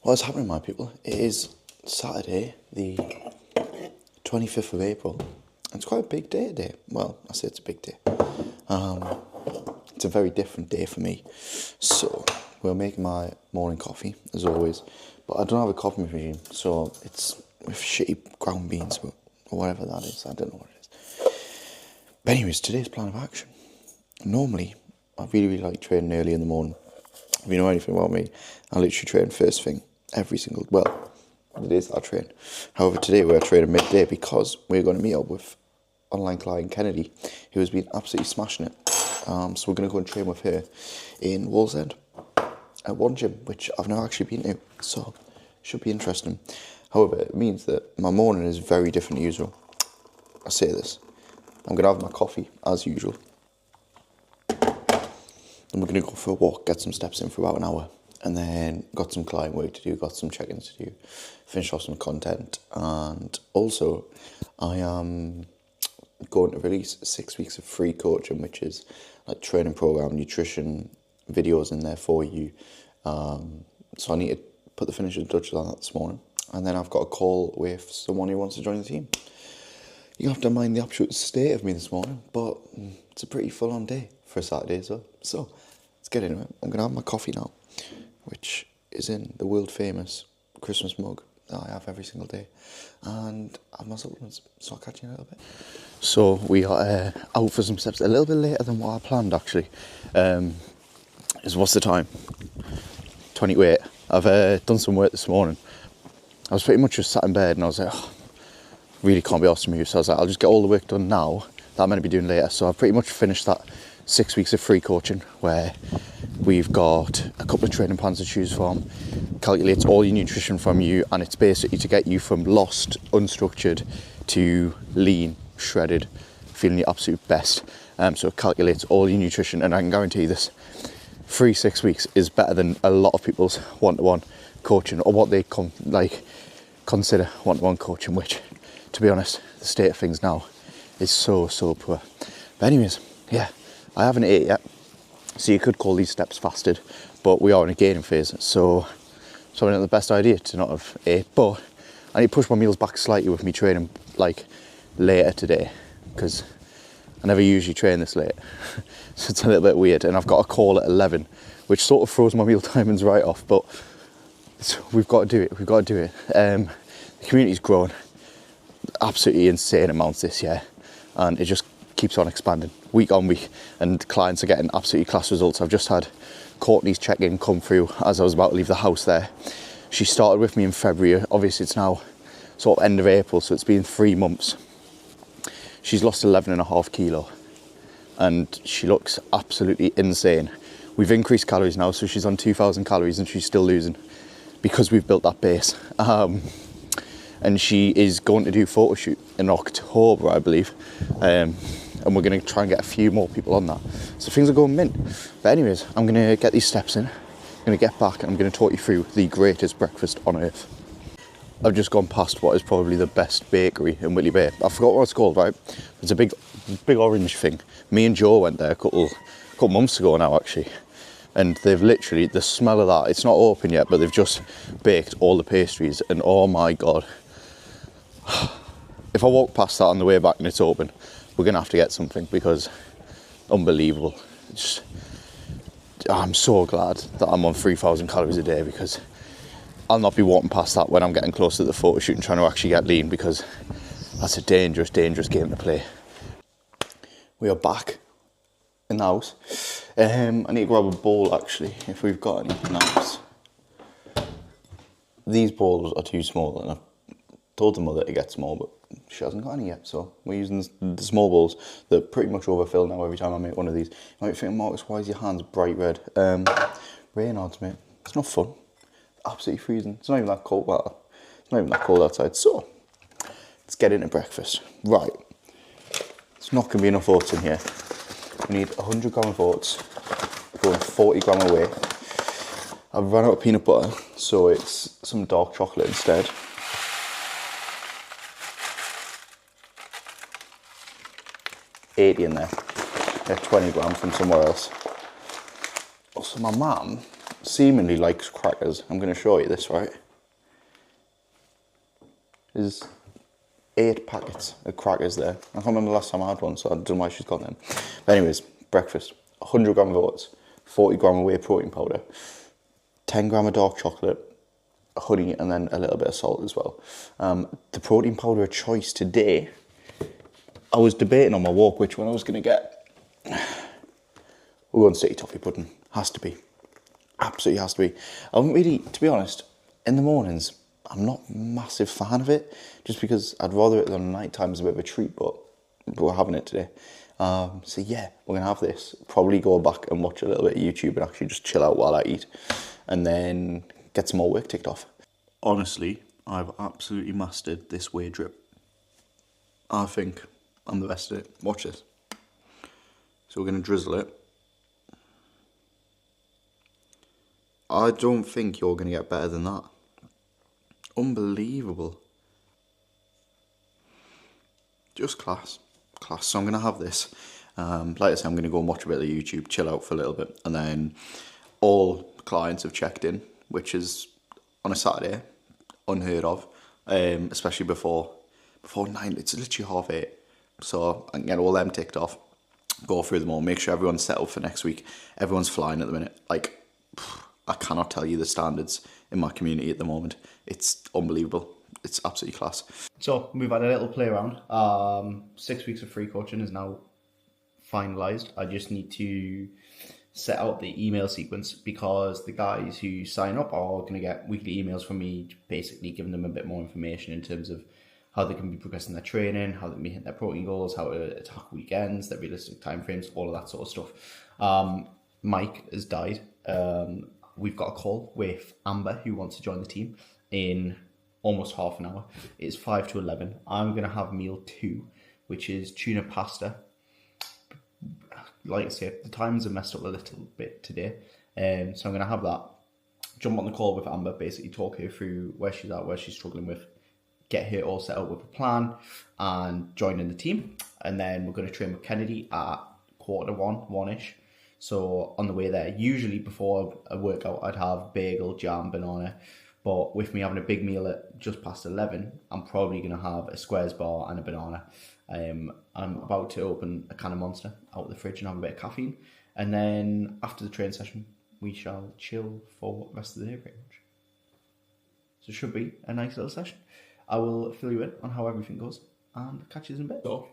What's happening, my people? It is Saturday, the 25th of April. It's quite a big day today. Well, I say it's a big day. It's a very different day for me. So, we're making my morning coffee, as always. But I don't have a coffee machine, so it's with shitty ground beans, or whatever that is. I don't know what it is. But anyways, today's plan of action. Normally, I really like training early in the morning. If you know anything about me, I literally train first thing. Every single, well, it is I train. However, today we're training midday because we're going to meet up with online client Kennedy, who has been absolutely smashing it. So we're going to go and train with her in Wallsend at one gym, which I've never actually been to, so should be interesting. However, it means that my morning is very different to usual. I say this. I'm going to have my coffee, as usual. And we're going to go for a walk, get some steps in for about an hour. And then got some client work to do, got some check-ins to do, finish off some content. And also, I am going to release 6 weeks of free coaching, which is like training program, nutrition videos in there for you. So I need to put the finishing touches on that this morning. And then I've got a call with someone who wants to join the team. You have to mind the absolute state of me this morning, but it's a pretty full-on day for a Saturday as well. So let's get into it. I'm going to have my coffee now, which is in the world famous Christmas mug that I have every single day, and I have my supplements, so I'll catch you in a little bit. So we are out for some steps a little bit later than what I planned actually. What's the time? 20 to 8. I've done some work this morning. I was pretty much just sat in bed and I was like, oh, really can't be asked to move, so I was like, I'll just get all the work done now that I'm going to be doing later. So I've pretty much finished that 6 weeks of free coaching where we've got a couple of training plans to choose from, calculates all your nutrition from you, and it's basically to get you from lost, unstructured to lean, shredded, feeling your absolute best. So it calculates all your nutrition, and I can guarantee you this free 6 weeks is better than a lot of people's one-to-one coaching, or what they consider one-to-one coaching, which, to be honest, the state of things now is so poor. But anyways, yeah, I haven't ate yet. So you could call these steps fasted, but we are in a gaining phase, so it's probably not the best idea to not have ate. But I need to push my meals back slightly with me training like later today, because I never usually train this late. So it's a little bit weird, and I've got a call at 11, which sort of throws my meal timings right off, but we've got to do it. The community's grown absolutely insane amounts this year, and it just keeps on expanding week on week, and clients are getting absolutely class results. I've just had Courtney's check-in come through as I was about to leave the house there. She started with me in February. Obviously it's now sort of end of April, so it's been 3 months. She's lost 11.5 kilo and she looks absolutely insane. We've increased calories now, so she's on 2,000 calories and she's still losing because we've built that base. And she is going to do a photo shoot in October, I believe. And we're going to try and get a few more people on that. So things are going mint. But anyways, I'm going to get these steps in. I'm going to get back and I'm going to talk you through the greatest breakfast on earth. I've just gone past what is probably the best bakery in Whitley Bay. I forgot what it's called, right? It's a big orange thing. Me and Joe went there a couple months ago now, actually. And they've literally, the smell of that, it's not open yet, but they've just baked all the pastries. And oh my God. If I walk past that on the way back and it's open, we're going to have to get something, because unbelievable. I'm so glad that I'm on 3,000 calories a day, because I'll not be walking past that when I'm getting close to the photo shoot and trying to actually get lean, because that's a dangerous game to play. We are back in the house. I need to grab a bowl actually, if we've got any knives. These bowls are too small, and I've told the mother to get small, but she hasn't got any yet, so we're using the small bowls that pretty much overfill now every time I make one of these. You might be thinking, Marcus, why is your hands bright red? Reynolds, mate. It's not fun. Absolutely freezing. It's not even that cold. Well, it's not even that cold outside. So let's get into breakfast. Right. It's not going to be enough oats in here. We need 100 gram of oats. We're going 40 gram away. I've run out of peanut butter, so it's some dark chocolate instead. $80 in there. 20 gram from somewhere else. Also, my mum seemingly likes crackers. I'm going to show you this, right? There's 8 packets of crackers there. I can't remember the last time I had one, so I don't know why she's got them. But anyways, breakfast. 100 gram of oats, 40 gram of whey protein powder, 10 gram of dark chocolate, honey, and then a little bit of salt as well. The protein powder of choice today, I was debating on my walk which one I was going to get. We're going city toffee pudding. Has to be. Absolutely has to be. I wouldn't really, to be honest, in the mornings, I'm not a massive fan of it, just because I'd rather it than night time as a bit of a treat, but we're having it today. So yeah, we're going to have this. Probably go back and watch a little bit of YouTube and actually just chill out while I eat, and then get some more work ticked off. Honestly, I've absolutely mastered this whey drip. I think I'm the best at it. Watch this. So we're going to drizzle it. I don't think you're going to get better than that. Unbelievable. Just class. Class. So I'm going to have this. Like I said, I'm going to go and watch a bit of YouTube, chill out for a little bit. And then all clients have checked in, which is on a Saturday, unheard of. Especially before 9. It's literally 8:30. So I can get all them ticked off. Go through them all. Make sure everyone's set up for next week. Everyone's flying at the minute. Like, I cannot tell you the standards in my community at the moment. It's unbelievable. It's absolutely class. So we've had a little play around. 6 weeks of free coaching is now finalised. I just need to set out the email sequence, because the guys who sign up are going to get weekly emails from me, basically giving them a bit more information in terms of how they can be progressing their training, how they can be hitting their protein goals, how to attack weekends, their realistic timeframes, all of that sort of stuff. Mike has died. We've got a call with Amber, who wants to join the team, in almost half an hour. It's 5 to 11. I'm going to have meal 2, which is tuna pasta. Like I said, the times are messed up a little bit today. So I'm going to have that. Jump on the call with Amber, basically talk her through where she's at, where she's struggling with, get her all set up with a plan, and join in the team. And then we're going to train with Kennedy at 1:45, So on the way there, usually before a workout, I'd have bagel, jam, banana. But with me having a big meal at just past 11, I'm probably going to have a squares bar and a banana. I'm about to open a can of Monster out of the fridge and have a bit of caffeine. And then after the train session, we shall chill for the rest of the day pretty much. So it should be a nice little session. I will fill you in on how everything goes and catch you in a bit. So,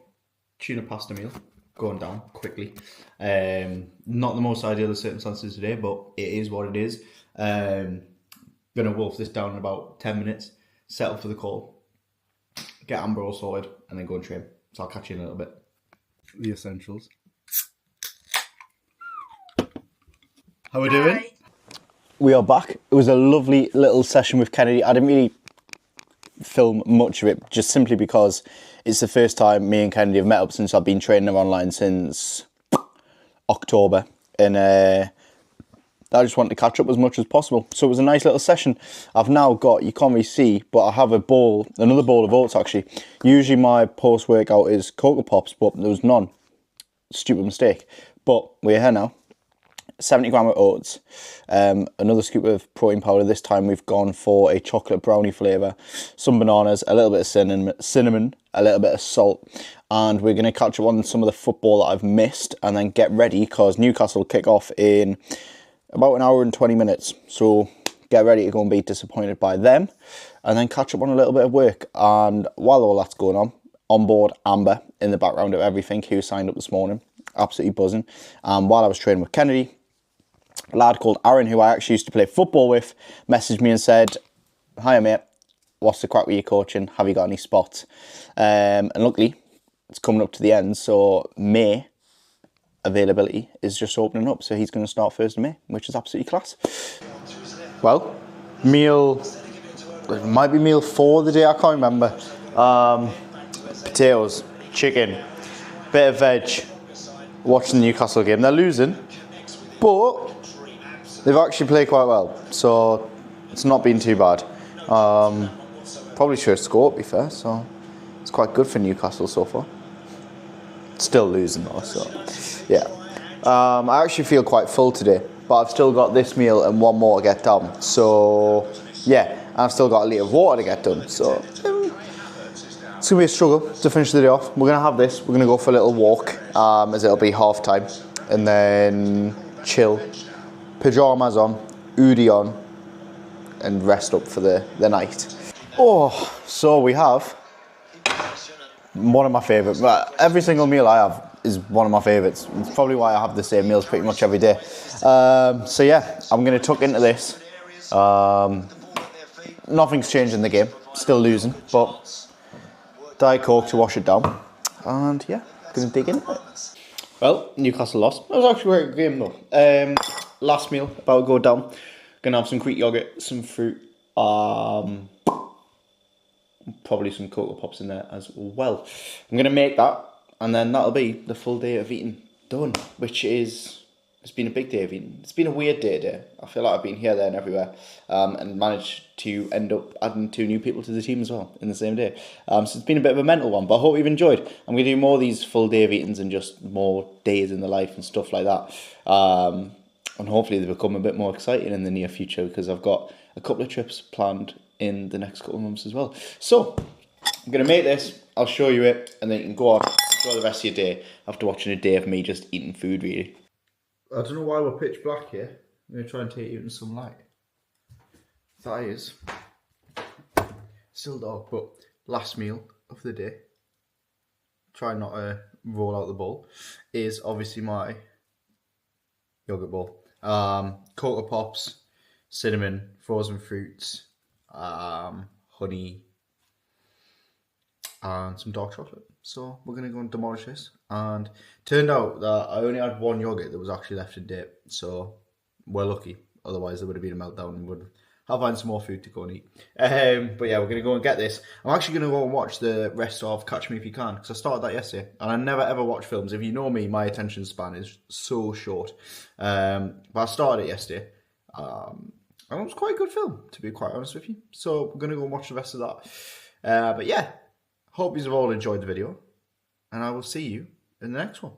tuna pasta meal. Going down quickly. Not the most ideal of circumstances today, but it is what it is. Gonna wolf this down in about 10 minutes, settle for the call, get Amber all sorted, and then go and train. So I'll catch you in a little bit. The essentials. How we doing? We are back. It was a lovely little session with Kennedy. I didn't really film much of it, just simply because it's the first time me and Kennedy have met up since I've been training her online since October, and I just wanted to catch up as much as possible. So it was a nice little session. I've now got, you can't really see, but I have another bowl of oats actually. Usually my post-workout is Cocoa Pops, but there was none. Stupid mistake. But we're here now. 70 gram of oats, another scoop of protein powder. This time we've gone for a chocolate brownie flavour, some bananas, a little bit of cinnamon, a little bit of salt, and we're going to catch up on some of the football that I've missed and then get ready, because Newcastle kick off in about an hour and 20 minutes. So get ready to go and be disappointed by them, and then catch up on a little bit of work. And while all that's going on board Amber in the background of everything, who signed up this morning, absolutely buzzing. And while I was training with Kennedy, a lad called Aaron, who I actually used to play football with, messaged me and said, "Hi mate, what's the crack with your coaching? Have you got any spots?" And luckily, it's coming up to the end, so May availability is just opening up, so he's going to start 1st of May, which is absolutely class. Well, it might be meal 4 of the day, I can't remember. Potatoes, chicken, bit of veg, watching the Newcastle game. They're losing, but they've actually played quite well, so it's not been too bad. Probably should have scored, to be fair, so it's quite good for Newcastle so far. Still losing though, so yeah. I actually feel quite full today. but I've still got this meal and one more to get done. So yeah, I've still got a litre of water to get done. So it's gonna be a struggle to finish the day off. We're gonna have this. We're gonna go for a little walk, as it'll be half time, and then chill, pajamas on, hoodie on, and rest up for the night. Oh, so we have one of my favourite. Every single meal I have is one of my favourites. It's probably why I have the same meals pretty much every day. So yeah, I'm going to tuck into this. Nothing's changed in the game. Still losing, but Diet Coke to wash it down. And yeah, going to dig into it. Well, Newcastle lost. It was actually a great game though. Last meal, about to go down. Going to have some Greek yogurt, some fruit. Probably some Cocoa Pops in there as well. I'm going to make that, and then that'll be the full day of eating done, which is, it's been a big day of eating. It's been a weird day today. I feel like I've been here, there and everywhere, and managed to end up adding 2 new people to the team as well in the same day. So it's been a bit of a mental one, but I hope you've enjoyed. I'm going to do more of these full day of eatings and just more days in the life and stuff like that. And hopefully they become a bit more exciting in the near future, because I've got a couple of trips planned in the next couple of months as well. So I'm going to make this, I'll show you it, and then you can go on, enjoy the rest of your day after watching a day of me just eating food, really. I don't know why we're pitch black here. I'm going to try and take you in some light. That is still dark, but last meal of the day, try not to roll out the bowl, is obviously my yogurt bowl. Cocoa Pops, cinnamon, frozen fruits, honey, and some dark chocolate. So we're going to go and demolish this. And turned out that I only had one yogurt that was actually left in date. So we're lucky. Otherwise there would have been a meltdown and would have found some more food to go and eat. But yeah, we're going to go and get this. I'm actually going to go and watch the rest of Catch Me If You Can, because I started that yesterday. And I never ever watch films. If you know me, my attention span is so short. But I started it yesterday. And it was quite a good film, to be quite honest with you. So we're going to go and watch the rest of that. But yeah, hope you've all enjoyed the video. And I will see you in the next one.